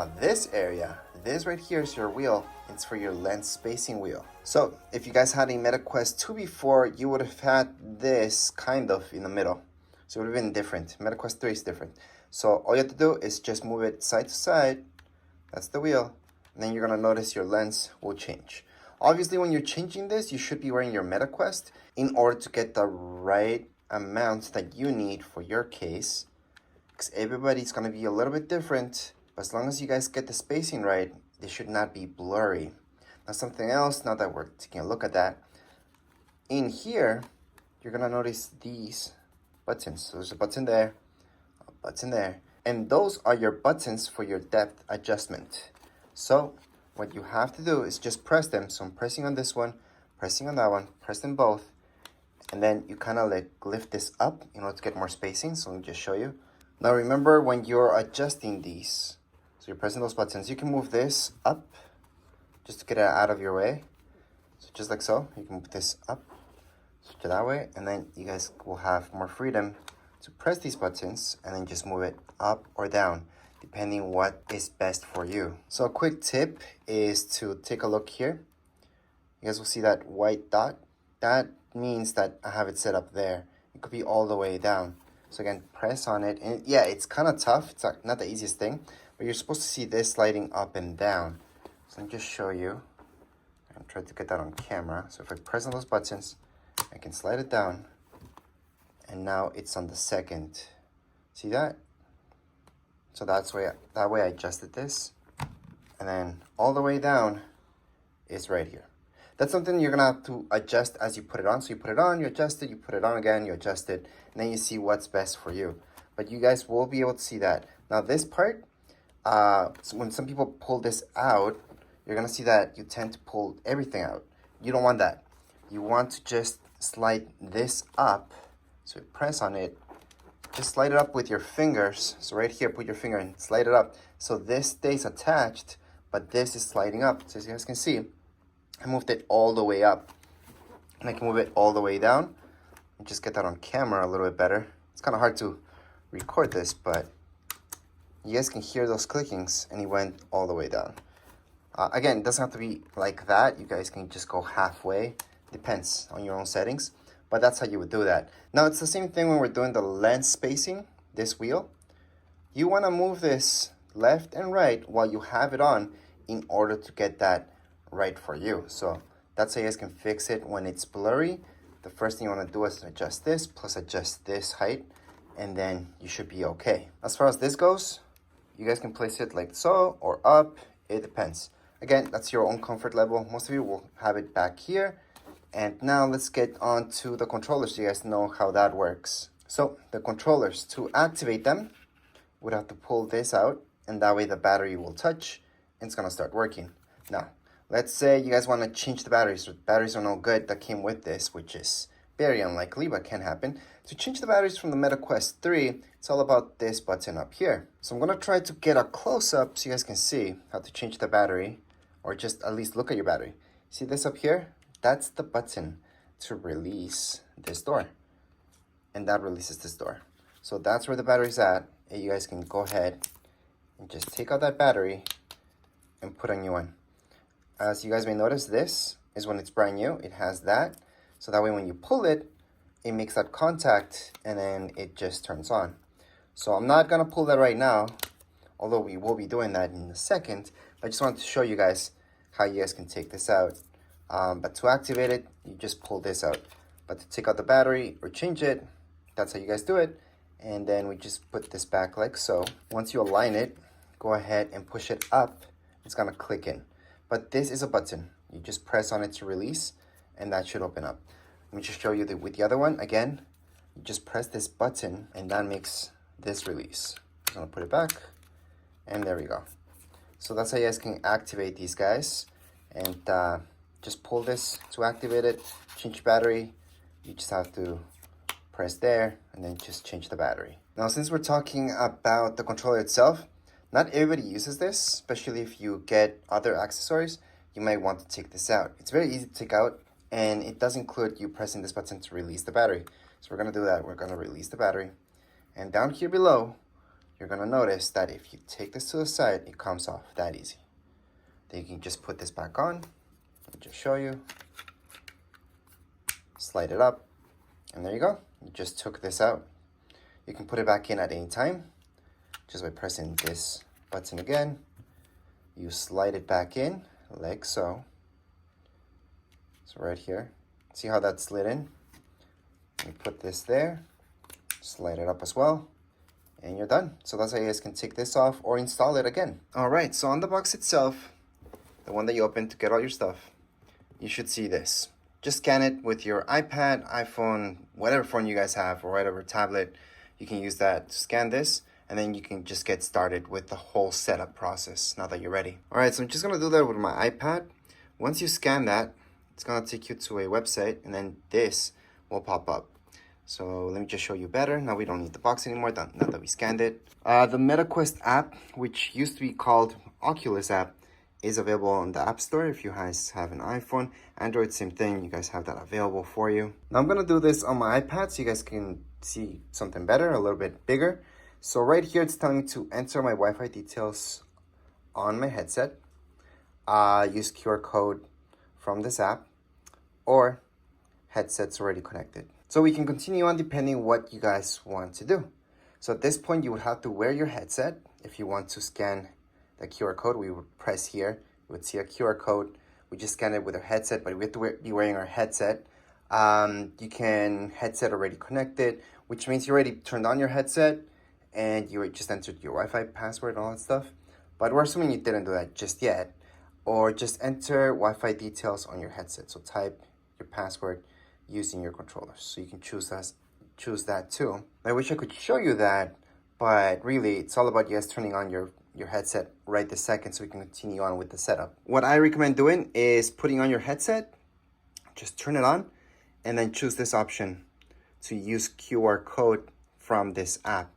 Now this area, this right here is your wheel. It's for your lens spacing wheel. So if you guys had a MetaQuest 2 before, you would have had this kind of in the middle. So it would have been different. MetaQuest 3 is different. So all you have to do is just move it side to side. That's the wheel. And then you're gonna notice your lens will change. Obviously, when you're changing this, you should be wearing your MetaQuest in order to get the right amount that you need for your case. Because everybody's gonna be a little bit different. But as long as you guys get the spacing right, they should not be blurry. Now something else, now that we're taking a look at that, in here, you're gonna notice these buttons. So there's a button there, a button there. And those are your buttons for your depth adjustment. So what you have to do is just press them. So I'm pressing on this one, pressing on that one, press them both. And then you kind of like lift this up in order to get more spacing. So let me just show you. Now remember when you're adjusting these, so you're pressing those buttons, you can move this up just to get it out of your way. So just like so, you can move this up to that way, and then you guys will have more freedom to press these buttons and then just move it up or down, depending what is best for you. So a quick tip is to take a look here. You guys will see that white dot. That means that I have it set up there. It could be all the way down. So again, press on it. And yeah, it's kind of tough. It's not the easiest thing. But you're supposed to see this sliding up and down. So let me just show you. I'm trying to get that on camera. So if I press on those buttons, I can slide it down. And now it's on the second. See that? So that way I adjusted this. And then all the way down is right here. That's something you're gonna have to adjust as you put it on. So you put it on, you adjust it, you put it on again, you adjust it, and then you see what's best for you. But you guys will be able to see that. Now this part, so when some people pull this out, you're gonna see that you tend to pull everything out. You don't want that. You want to just slide this up. So you press on it, just slide it up with your fingers. So right here, put your finger and slide it up. So this stays attached, but this is sliding up. So as you guys can see, I moved it all the way up, and I can move it all the way down and just get that on camera a little bit better. It's kind of hard to record this, but you guys can hear those clickings, and it went all the way down. Again, it doesn't have to be like that. You guys can just go halfway. Depends on your own settings, but that's how you would do that. Now, it's the same thing when we're doing the lens spacing, this wheel. You want to move this left and right while you have it on in order to get that right for you. So that's how you guys can fix it when it's blurry. The first thing you want to do is adjust this plus adjust this height, and then you should be okay. As far as this goes, you guys can place it like so or up. It depends. Again, that's your own comfort level. Most of you will have it back here. And now let's get on to the controllers so you guys know how that works. So the controllers, to activate them, would have to pull this out, and that way the battery will touch and it's gonna start working. Now, let's say you guys want to change the batteries. The batteries are no good that came with this, which is very unlikely, but can happen. To change the batteries from the MetaQuest 3, it's all about this button up here. So I'm going to try to get a close-up so you guys can see how to change the battery, or just at least look at your battery. See this up here? That's the button to release this door. And that releases this door. So that's where the battery's at. And you guys can go ahead and just take out that battery and put a new one. As you guys may notice, this is when it's brand new. It has that. So that way when you pull it, it makes that contact and then it just turns on. So I'm not going to pull that right now, although we will be doing that in a second. I just wanted to show you guys how you guys can take this out. But to activate it, you just pull this out. But to take out the battery or change it, that's how you guys do it. And then we just put this back like so. Once you align it, go ahead and push it up. It's going to click in. But this is a button. You just press on it to release, and that should open up. Let me just show you with the other one. Again, you just press this button, and that makes this release. I'm gonna put it back, and there we go. So that's how you guys can activate these guys. And just pull this to activate it, change battery. You just have to press there, and then just change the battery. Now, since we're talking about the controller itself, not everybody uses this, especially if you get other accessories. You might want to take this out. It's very easy to take out, and it does include you pressing this button to release the battery. So we're gonna do that. We're gonna release the battery. And down here below, you're gonna notice that if you take this to the side, it comes off that easy. Then you can just put this back on. Let me just show you. Slide it up, and there you go. You just took this out. You can put it back in at any time just by pressing this button again. You slide it back in like so. So right here, see how that slid in? You put this there, slide it up as well, and you're done. So that's how you guys can take this off or install it again. All right, so on the box itself, the one that you open to get all your stuff, you should see this. Just scan it with your iPad, iPhone, whatever phone you guys have, or whatever tablet. You can use that to scan this, and then you can just get started with the whole setup process now that you're ready. All right, so I'm just gonna do that with my iPad. Once you scan that, it's gonna take you to a website, and then this will pop up. So let me just show you better. Now we don't need the box anymore, now that we scanned it. The MetaQuest app, which used to be called Oculus app, is available on the App Store if you guys have an iPhone. Android, same thing, you guys have that available for you. Now I'm gonna do this on my iPad so you guys can see something better, a little bit bigger. So right here, it's telling me to enter my Wi-Fi details on my headset, use QR code from this app, or headset's already connected. So we can continue on depending what you guys want to do. So at this point, you would have to wear your headset. If you want to scan the QR code, we would press here. You would see a QR code. We just scan it with our headset, but we have to be wearing our headset. You can headset already connected, which means you already turned on your headset and you just entered your Wi-Fi password and all that stuff. But we're assuming you didn't do that just yet. Or just enter Wi-Fi details on your headset. So type your password using your controllers. So you can choose that too. I wish I could show you that, but really it's all about you guys turning on your headset right this second so we can continue on with the setup. What I recommend doing is putting on your headset, just turn it on, and then choose this option to use QR code from this app,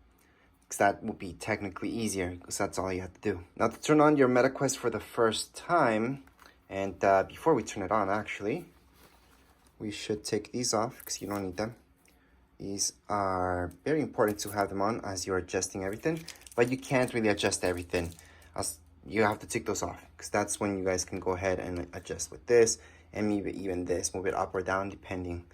because that would be technically easier, because that's all you have to do. Now to turn on your MetaQuest for the first time, and before we turn it on actually, we should take these off because you don't need them. These are very important to have them on as you're adjusting everything, but you can't really adjust everything. You have to take those off because that's when you guys can go ahead and adjust with this and maybe even this, move it up or down depending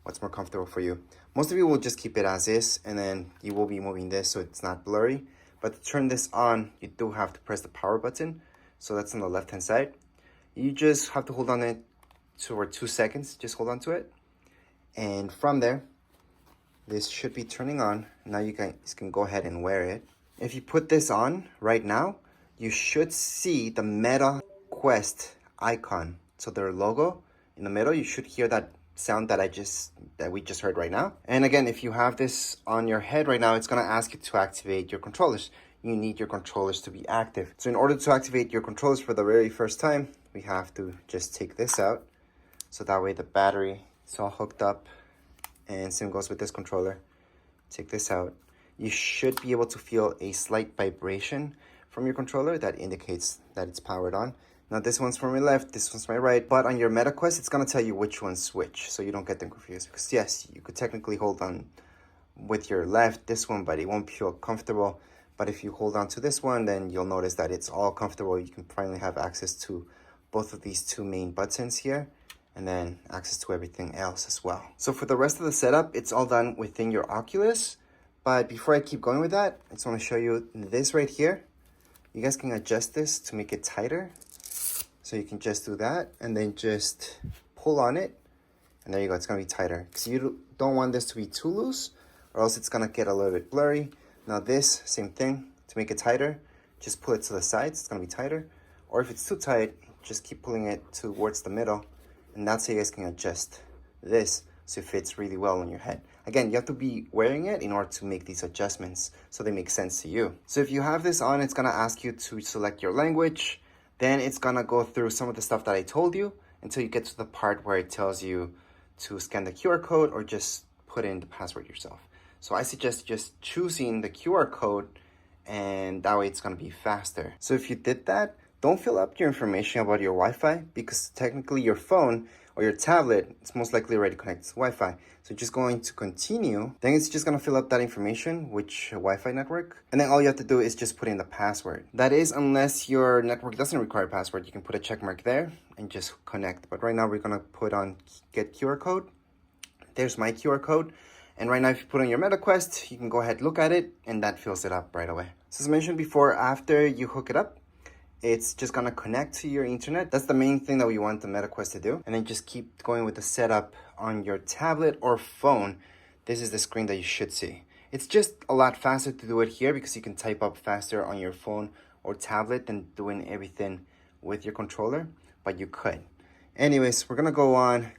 what's more comfortable for you. Most of you will just keep it as is, and then you will be moving this so it's not blurry. But to turn this on, you do have to press the power button. So that's on the left hand side. You just have to hold on it for 2 seconds. Just hold on to it. And from there, this should be turning on. Now you guys can go ahead and wear it. If you put this on right now, you should see the MetaQuest icon. So their logo in the middle, you should hear that sound that we just heard right now. And again, if you have this on your head right now, it's gonna ask you to activate your controllers. You need your controllers to be active. So in order to activate your controllers for the very first time, we have to just take this out. So that way the battery is all hooked up, and same goes with this controller. Take this out. You should be able to feel a slight vibration from your controller that indicates that it's powered on. Now this one's for my left, this one's my right, but on your MetaQuest, it's gonna tell you which one's which, so you don't get them confused. Because yes, you could technically hold on with your left, this one, but it won't feel comfortable. But if you hold on to this one, then you'll notice that it's all comfortable. You can finally have access to both of these two main buttons here, and then access to everything else as well. So for the rest of the setup, it's all done within your Oculus. But before I keep going with that, I just wanna show you this right here. You guys can adjust this to make it tighter. So you can just do that and then just pull on it. And there you go, it's gonna be tighter. Because you don't want this to be too loose or else it's gonna get a little bit blurry. Now this, same thing, to make it tighter, just pull it to the sides, it's gonna be tighter. Or if it's too tight, just keep pulling it towards the middle. And that's how you guys can adjust this so it fits really well on your head. Again, you have to be wearing it in order to make these adjustments so they make sense to you. So if you have this on, it's gonna ask you to select your language. Then it's gonna go through some of the stuff that I told you until you get to the part where it tells you to scan the QR code or just put in the password yourself. So I suggest just choosing the QR code, and that way it's gonna be faster. So if you did that, don't fill up your information about your Wi-Fi, because technically your phone or your tablet, it's most likely already connected to Wi-Fi. So just going to continue, then it's just gonna fill up that information, which Wi-Fi network, and then all you have to do is just put in the password. That is, unless your network doesn't require a password, you can put a check mark there and just connect. But right now we're gonna put on get QR code. There's my QR code. And right now, if you put on your MetaQuest, you can go ahead, look at it, and that fills it up right away. So as mentioned before, after you hook it up, it's just gonna connect to your internet. That's the main thing that we want the MetaQuest to do. And then just keep going with the setup on your tablet or phone. This is the screen that you should see. It's just a lot faster to do it here because you can type up faster on your phone or tablet than doing everything with your controller, but you could. Anyways, we're gonna go on,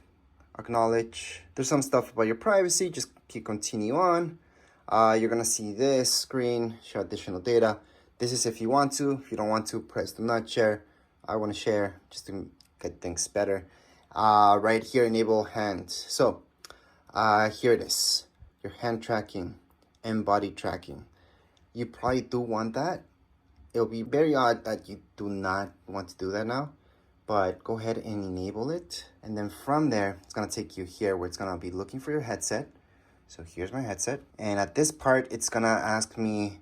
acknowledge. There's some stuff about your privacy, just keep continue on. You're gonna see this screen, show additional data. This is if you want to. If you don't want to, press do not share. I want to share just to get things better. Right here, enable hand. So here it is, your hand tracking and body tracking. You probably do want that. It'll be very odd that you do not want to do that now, but go ahead and enable it. And then from there, it's gonna take you here where it's gonna be looking for your headset. So here's my headset. And at this part, it's gonna ask me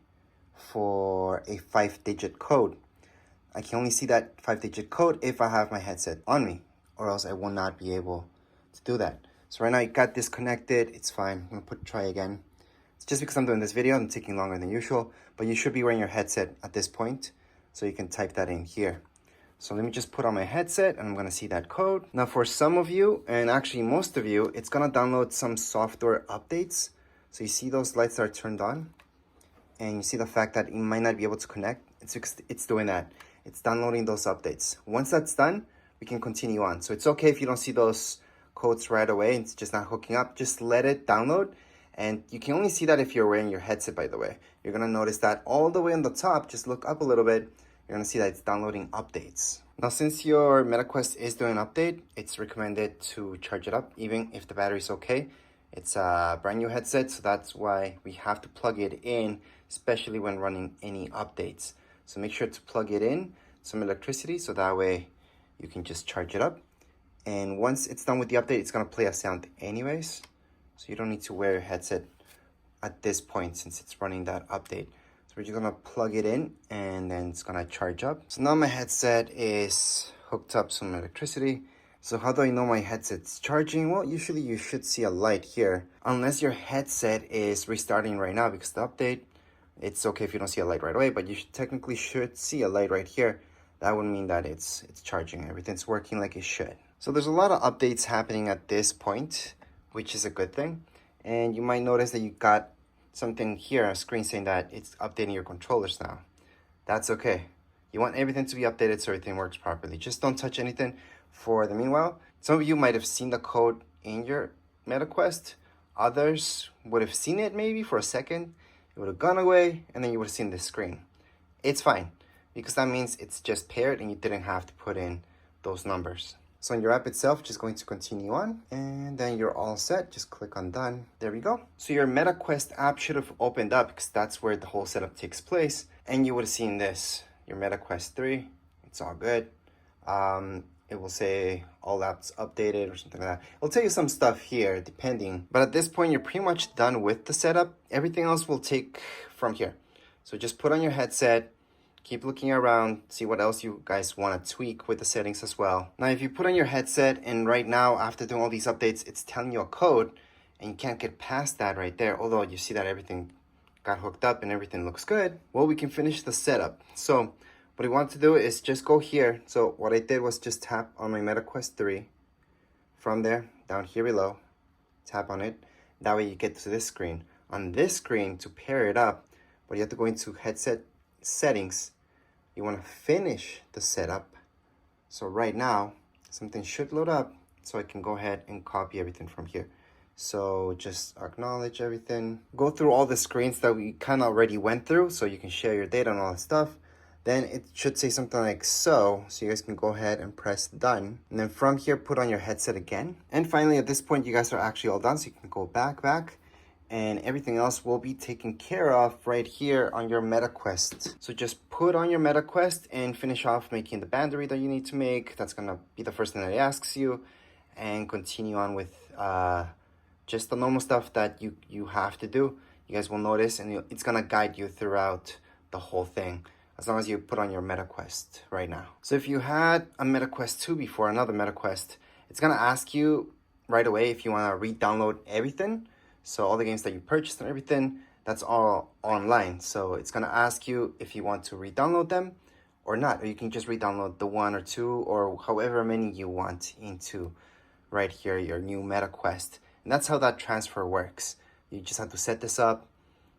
for a 5-digit code. I can only see that 5-digit code if I have my headset on me, or else I will not be able to do that. So right now it got disconnected. It's fine. I'm gonna try again. It's just because I'm doing this video, I'm taking longer than usual, but you should be wearing your headset at this point, so you can type that in here. So let me just put on my headset and I'm gonna see that code. Now for some of you, and actually most of you, it's gonna download some software updates. So you see those lights that are turned on, and you see the fact that you might not be able to connect. It's doing that. It's downloading those updates. Once that's done, we can continue on. So it's okay if you don't see those codes right away, it's just not hooking up. Just let it download. And you can only see that if you're wearing your headset, by the way. You're gonna notice that all the way on the top, just look up a little bit, you're gonna see that it's downloading updates. Now, since your MetaQuest is doing an update, it's recommended to charge it up, even if the battery's okay. It's a brand new headset, so that's why we have to plug it in, especially when running any updates. So make sure to plug it in, some electricity, so that way you can just charge it up. And once it's done with the update, it's gonna play a sound anyways. So you don't need to wear your headset at this point since it's running that update. So we're just gonna plug it in and then it's gonna charge up. So now my headset is hooked up some electricity. So how do I know my headset's charging? Well, usually you should see a light here. Unless your headset is restarting right now because the update, it's okay if you don't see a light right away, but you technically should see a light right here. That would mean that it's charging. Everything's working like it should. So there's a lot of updates happening at this point, which is a good thing. And you might notice that you got something here, a screen saying that it's updating your controllers now. That's okay. You want everything to be updated so everything works properly. Just don't touch anything for the meanwhile. Some of you might have seen the code in your MetaQuest. Others would have seen it maybe for a second. It would have gone away and then you would have seen this screen. It's fine because that means it's just paired and you didn't have to put in those numbers. So on your app itself, just going to continue on and then you're all set. Just click on done. There we go. So your MetaQuest app should have opened up because that's where the whole setup takes place. And you would have seen this, your MetaQuest 3. It's all good. It will say all apps updated or something like that. It'll tell you some stuff here depending. But at this point, you're pretty much done with the setup. Everything else will take from here. So just put on your headset. Keep looking around, see what else you guys want to tweak with the settings as well. Now, if you put on your headset and right now, after doing all these updates, it's telling you a code and you can't get past that right there, although you see that everything got hooked up and everything looks good, well, we can finish the setup. So what I want to do is just go here. So what I did was just tap on my MetaQuest 3. From there, down here below, tap on it. That way you get to this screen. On this screen, to pair it up, but you have to go into headset settings. You want to finish the setup. So right now, something should load up so I can go ahead and copy everything from here. So just acknowledge everything. Go through all the screens that we kind of already went through so you can share your data and all that stuff. Then it should say something like so you guys can go ahead and press done. And then from here, put on your headset again. And finally, at this point, you guys are actually all done. So you can go back, and everything else will be taken care of right here on your MetaQuest. So just put on your MetaQuest and finish off making the boundary that you need to make. That's gonna be the first thing that it asks you. and continue on with just the normal stuff that you have to do. You guys will notice, and it's gonna guide you throughout the whole thing, as long as you put on your MetaQuest right now. So if you had a MetaQuest 2 before, another MetaQuest, it's gonna ask you right away if you wanna re-download everything. So all the games that you purchased and everything, that's all online. So it's gonna ask you if you want to re-download them or not, or you can just re-download the 1 or 2 or however many you want into right here, your new MetaQuest. And that's how that transfer works. You just have to set this up.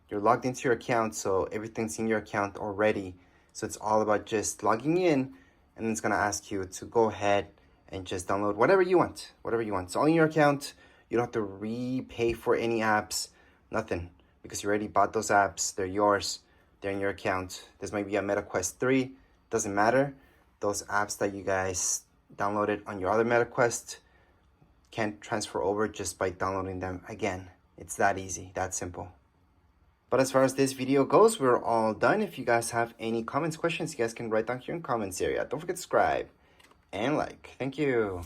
You're logged into your account, so everything's in your account already. So it's all about just logging in, and it's gonna ask you to go ahead and just download whatever you want, It's all in your account. You don't have to repay for any apps, nothing, because you already bought those apps. They're yours. They're in your account. This might be a MetaQuest 3. Doesn't matter. Those apps that you guys downloaded on your other MetaQuest can't transfer over just by downloading them again. It's that easy, that simple. But as far as this video goes, we're all done. If you guys have any comments, questions, you guys can write down here in the comments area. Don't forget to subscribe and like. Thank you.